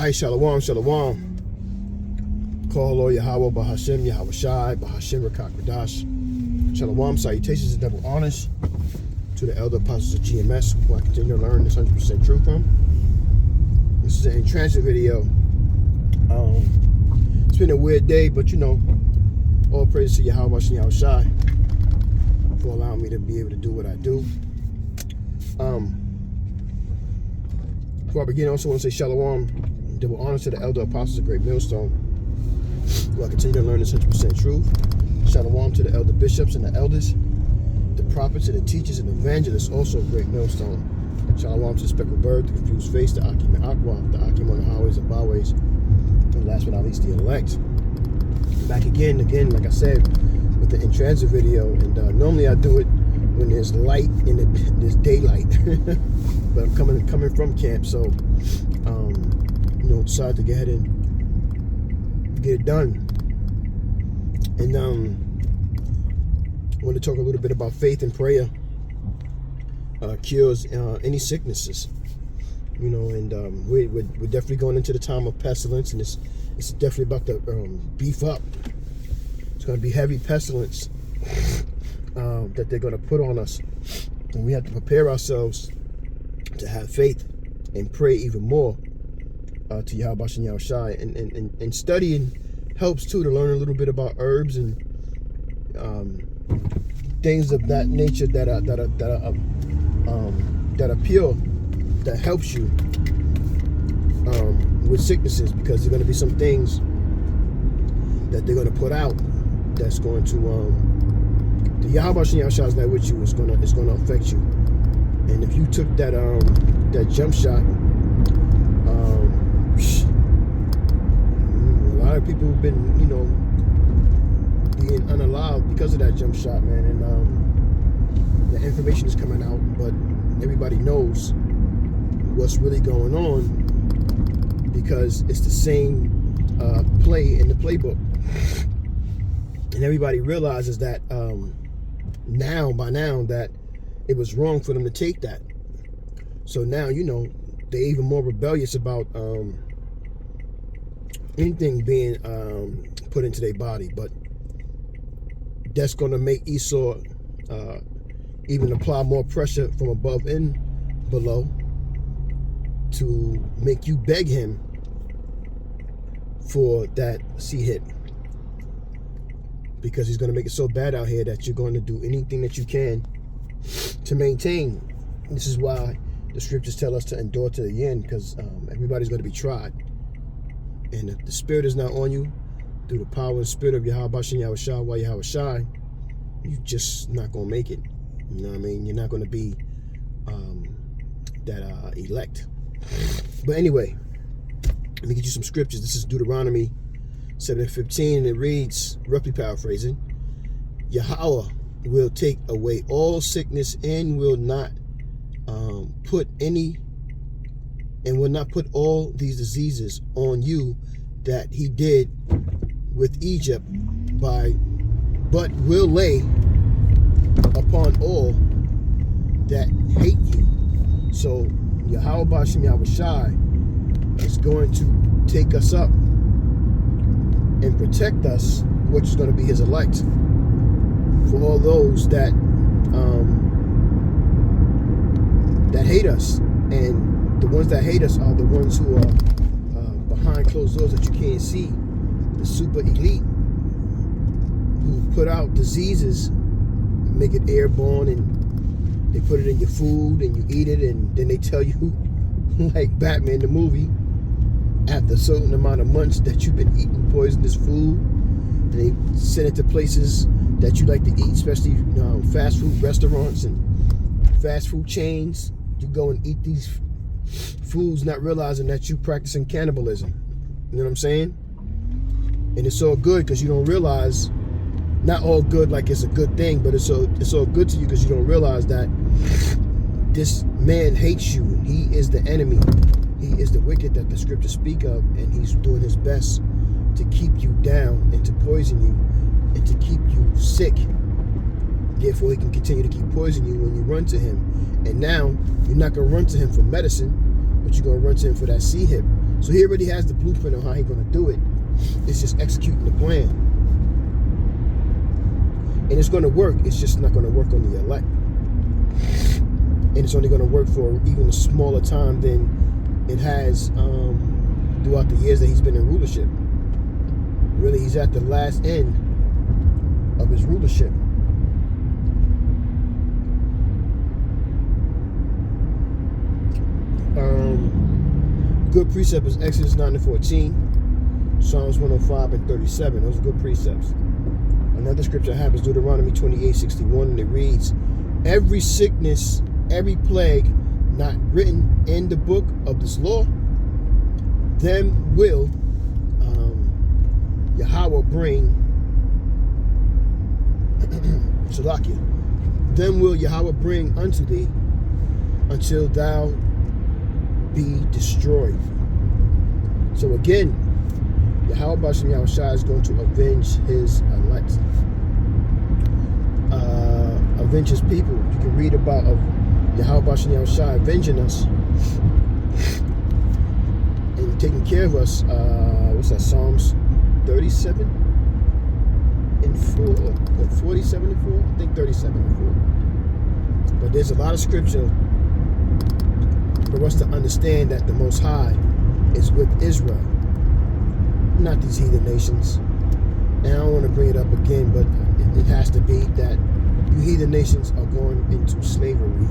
Alright, Shalom, Shalom. Call Lord Yahweh, Bahashem, Yahweh Shai, Bahashem, Rakak Radash. Shalom, salutations and double honors to the elder apostles of GMS, who I continue to learn this 100% truth from. This is an in transit video. It's been a weird day, but you know, all praise to Yahweh and Yahweh Shai for allowing me to be able to do what I do. Before I begin, I also want to say Shalom, double honors to the elder apostles of Great Millstone, who I continue to learn this 100% truth. Shalom to the elder bishops and the elders, the prophets and the teachers and evangelists, also of Great Millstone. Shalom to the speckled bird, the confused face, the Akim and Aqua, the Akim on the highways and byways, and last but not least, the elect. Back again, like I said, with the in transit video, and normally I do it when there's light and there's daylight, but I'm coming from camp, so you know, decided to go ahead and get it done. And I want to talk a little bit about faith and prayer cures any sicknesses, you know. And we're definitely going into the time of pestilence, and it's definitely about to beef up. It's going to be heavy pestilence that they're going to put on us, and we have to prepare ourselves to have faith and pray even more to Yahweh and Yahweh Shai, and studying helps too, to learn a little bit about herbs and things of that nature that are pure, that helps you with sicknesses, because there's going to be some things that they're going to put out that's going to the Yahweh and Yahweh Shai is not with you. It's going to affect you. And if you took that jump shot, a lot of people have been, you know, being unalive because of that jump shot, man. And the information is coming out, but everybody knows what's really going on, because it's the same play in the playbook, and everybody realizes that by now that it was wrong for them to take that. So now, you know, they're even more rebellious about anything being put into their body. But that's going to make Esau even apply more pressure from above and below to make you beg him for that C hit, because he's going to make it so bad out here that you're going to do anything that you can to maintain. This is why the scriptures tell us to endure to the end, because everybody's going to be tried. And if the spirit is not on you, through the power and spirit of Yahweh and Yahweh Shai, Yahweh Shai, you're just not going to make it. You know what I mean? You're not going to be that elect. But anyway, let me get you some scriptures. This is Deuteronomy 7:15, and it reads, roughly paraphrasing, Yahweh will take away all sickness and will not put all these diseases on you that he did with Egypt, but will lay upon all that hate you. So Yahweh Bashem Yahweh Shai is going to take us up and protect us, which is going to be his elect, for all those that hate us. And the ones that hate us are the ones who are behind closed doors that you can't see, the super elite, who put out diseases, make it airborne, and they put it in your food and you eat it, and then they tell you, like Batman the movie, after a certain amount of months that you've been eating poisonous food, and they send it to places that you like to eat, especially fast food restaurants and fast food chains. You go and eat these foods not realizing that you practicing cannibalism. You know what I'm saying? And it's all good because you don't realize, not all good like it's a good thing, but it's all good to you because you don't realize that this man hates you. He is the enemy. He is the wicked that the scriptures speak of, and he's doing his best to keep you down and to poison you and to keep you sick. Therefore, he can continue to keep poisoning you when you run to him. And now, you're not going to run to him for medicine, but but you're going to run to him for that C hip. So he already has the blueprint on how he's going to do it. It's just executing the plan. And it's going to work. It's just not going to work on the elect. And it's only going to work for even a smaller time than it has throughout the years that he's been in rulership. Really, he's at the last end of his rulership. Good precept is Exodus 9-14, Psalms 105 and 37. Those are good precepts. Another scripture I have is Deuteronomy 28:61, and it reads, every sickness, every plague not written in the book of this law, them will Yahweh bring them will Yahweh bring unto thee until thou be destroyed. So again, Yahweh Bashem Yahushua is going to avenge his elect, avenge his people. You can read about Yahweh Bashem Yahushua avenging us and taking care of us. What's that? Psalms 37 and 4, or 47 and 4? I think 37 and 4. But there's a lot of scripture for us to understand that the Most High is with Israel, not these heathen nations. And I don't want to bring it up again, but it has to be that you heathen nations are going into slavery.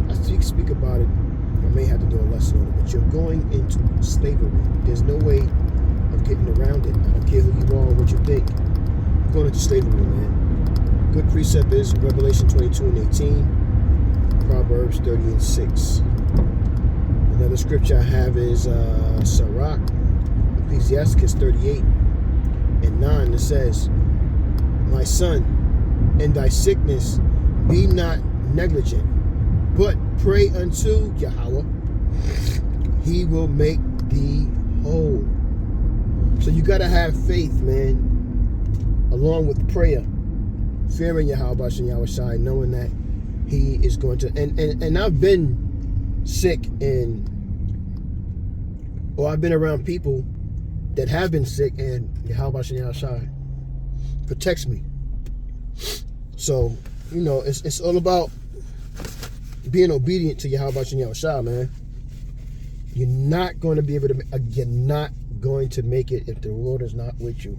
I speak about it. I may have to do a lesson on it, but you're going into slavery. There's no way of getting around it. I don't care who you are or what you think. You're going into slavery, man. Good precept is Revelation 22:18, Proverbs 30:6. Another scripture I have is Sirach, Ecclesiastes 38:9. It says, my son, in thy sickness be not negligent, but pray unto Yahweh, he will make thee whole. So you got to have faith, man, along with prayer, fearing Yahweh Bashem Yahushua, knowing that he is going to, and I've been sick, or I've been around people that have been sick, and Yahweh Bashem Yahushua protects me. So, you know, it's all about being obedient to Yahweh Bashem Yahushua, man. You're not going to be able to, you're not going to make it if the Lord is not with you.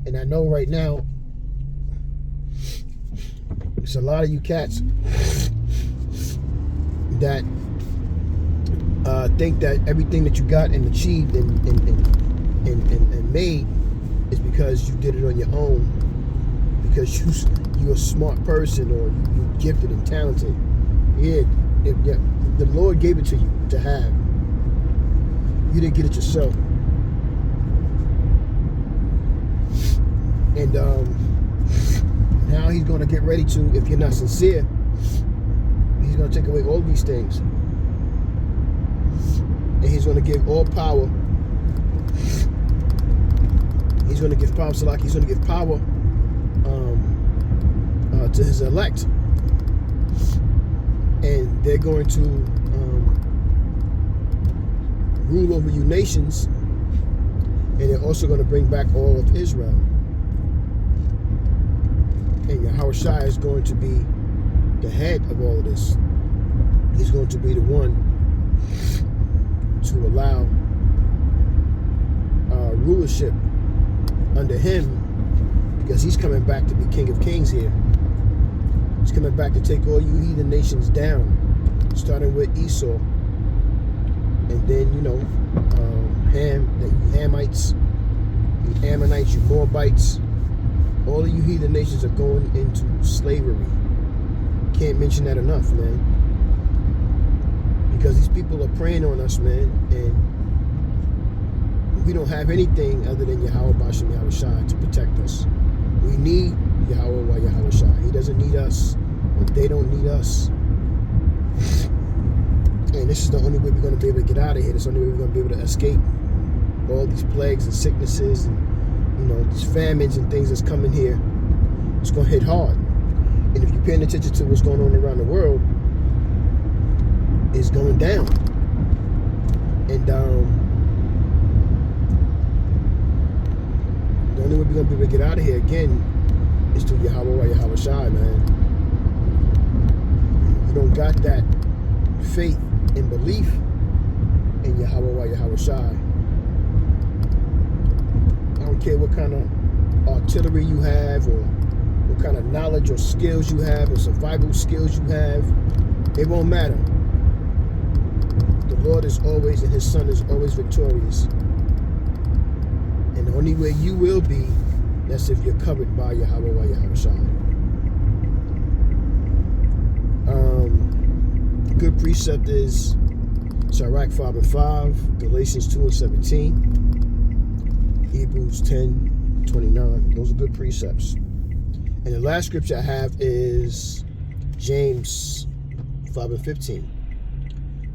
And I know right now, it's a lot of you cats that think that everything that you got and achieved and made is because you did it on your own, because you're a smart person, or you're gifted and talented. Yeah, the Lord gave it to you to have. You didn't get it yourself. And now he's going to get ready to, if you're not sincere, he's going to take away all these things. And he's going to give all power. He's going to give power, Salaki. He's going to give power to his elect. And they're going to rule over you nations. And they're also going to bring back all of Israel. And Yahushua is going to be the head of all of this. He's going to be the one to allow rulership under him, because he's coming back to be King of Kings here. He's coming back to take all you heathen nations down, starting with Esau, and then, you know, the Hamites, the Ammonites, you Moabites. All of you heathen nations are going into slavery. Can't mention that enough, man. Because these people are preying on us, man, and we don't have anything other than Yahweh Bashem Yahushua to protect us. We need Yahweh Yahushua. He doesn't need us, but they don't need us. And this is the only way we're going to be able to get out of here. This is the only way we're going to be able to escape all these plagues and sicknesses and, you know, these famines and things that's coming here. It's going to hit hard. And if you're paying attention to what's going on around the world, is going down. And the only way we're going to be able to get out of here again is through Yahweh Shai, man. You don't got that faith and belief in Yahweh Shai. I don't care what kind of artillery you have, or what kind of knowledge or skills you have, or survival skills you have. It won't matter. The Lord is always, and His Son is always victorious. And the only way you will be, that's if you're covered by Yahweh Shai. Good precept is Sirach 5:5, Galatians 2:17, Hebrews 10:29. Those are good precepts. And the last scripture I have is James 5:15.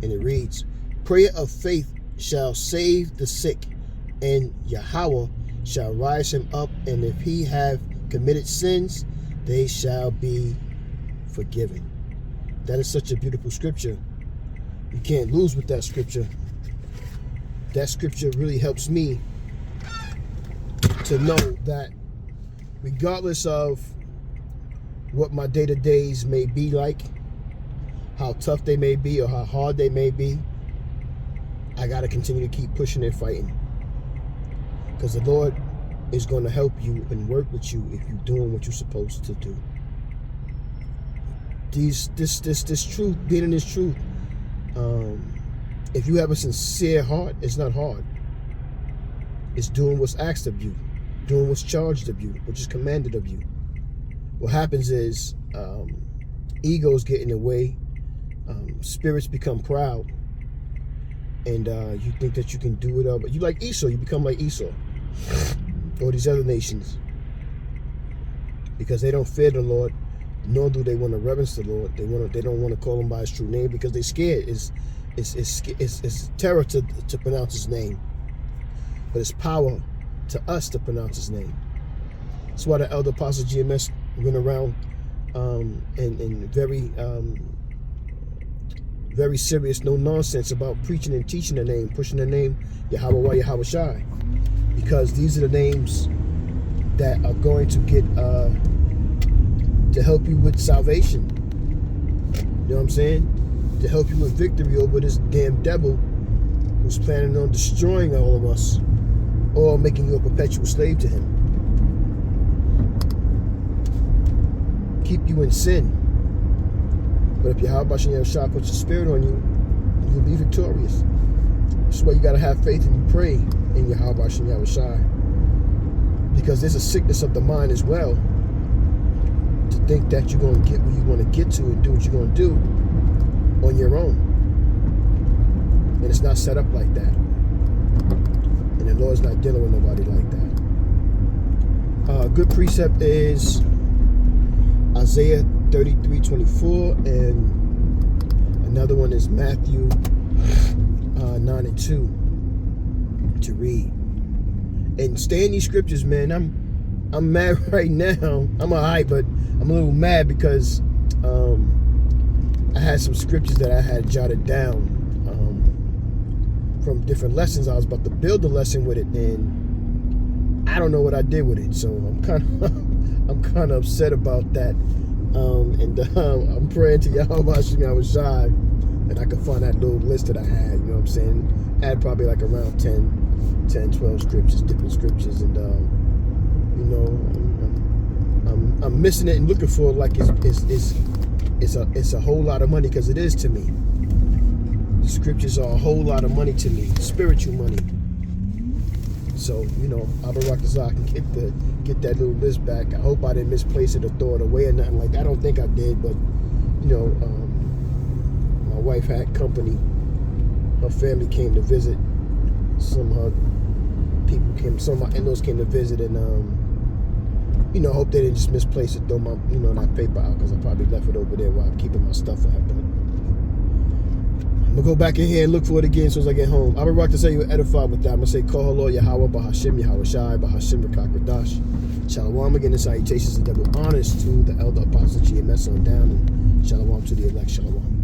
And it reads, prayer of faith shall save the sick, and Yahweh shall rise him up, and if he have committed sins, they shall be forgiven. That is such a beautiful scripture. You can't lose with that scripture. That scripture really helps me to know that regardless of what my day-to-days may be like, how tough they may be or how hard they may be, I got to continue to keep pushing and fighting. Because the Lord is going to help you and work with you if you're doing what you're supposed to do. This truth, being in this truth, if you have a sincere heart, it's not hard. It's doing what's asked of you, doing what's charged of you, which is commanded of you. What happens is egos get in the way, spirits become proud, and you think that you can do it all. But you like Esau, you become like Esau or these other nations, because they don't fear the Lord, nor do they want to reverence the Lord. They don't want to call him by his true name because they're scared. It's terror to pronounce his name, but it's power to us to pronounce his name. That's why the elder apostle GMS went around and very serious, no nonsense about preaching and teaching the name, pushing the name Yahweh Shai, because these are the names that are going to get to help you with salvation. You know what I'm saying? To help you with victory over this damn devil who's planning on destroying all of us, or making you a perpetual slave to him. Keep you in sin. But if Yahweh Shai puts a spirit on you, you'll be victorious. That's why you got to have faith and you pray in Yahweh Shai. Because there's a sickness of the mind as well, to think that you're going to get where you want to get to and do what you're going to do on your own. And it's not set up like that. And the Lord's not dealing with nobody like that. Good precept is Isaiah 33:24, and another one is Matthew 9:2 to read. And stay in these scriptures, man. I'm mad right now. I'm alright, but I'm a little mad because I had some scriptures that I had jotted down from different lessons. I was about to build a lesson with it, and I don't know what I did with it. So I'm kind of upset about that. I'm praying to Yahweh Shai that I could find that little list that I had. You know what I'm saying? I had probably like around 10, 12 scriptures, different scriptures, and you know, I'm missing it and looking for it like it's a whole lot of money, because it is to me. The scriptures are a whole lot of money to me, spiritual money. So, you know, I'll be rocking so I can get that little list back. I hope I didn't misplace it or throw it away or nothing like that. I don't think I did, but you know, my wife had company. Her family came to visit. Some of her people came, some of my in-laws came to visit, and you know, I hope they didn't just misplace it, throw my, you know, that paper out, because I probably left it over there while I'm keeping my stuff at. But I'm gonna go back in here and look for it again as soon as I get home. I'll be right to say you edified with that. I'm gonna say, Call Lord Yahweh, Bahashim Yahweh Shai, Bahashim Rakak Radash. Shalom again, and salutations and double honors to the elder apostle GMS on down, and shalom to the elect. Shalom.